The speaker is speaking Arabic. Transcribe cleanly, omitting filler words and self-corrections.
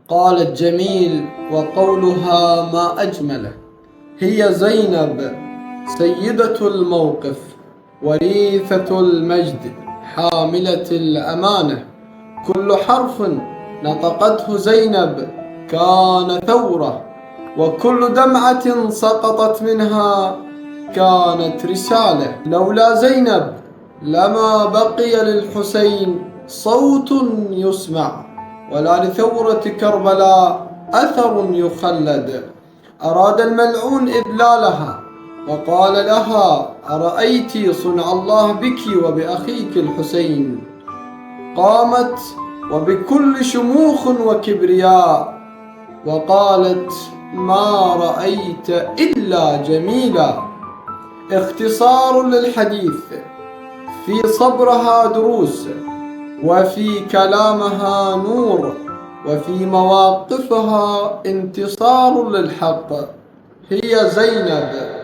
قالت جميل وقولها ما أجمله. هي زينب سيدة الموقف وريثة المجد حاملة الأمانة. كل حرف نطقته زينب كان ثورة، وكل دمعة سقطت منها كانت رسالة. لولا زينب لما بقي للحسين صوت يسمع، ولا لثورة كربلاء أثر يخلد. أراد الملعون إذلالها وقال لها: أرأيت صنع الله بك وبأخيك الحسين؟ قامت وبكل شموخ وكبرياء وقالت: ما رأيت إلا جميلا. اختصار للحديث، في صبرها دروس، وفي كلامها نور، وفي مواقفها انتصار للحق. هي زينب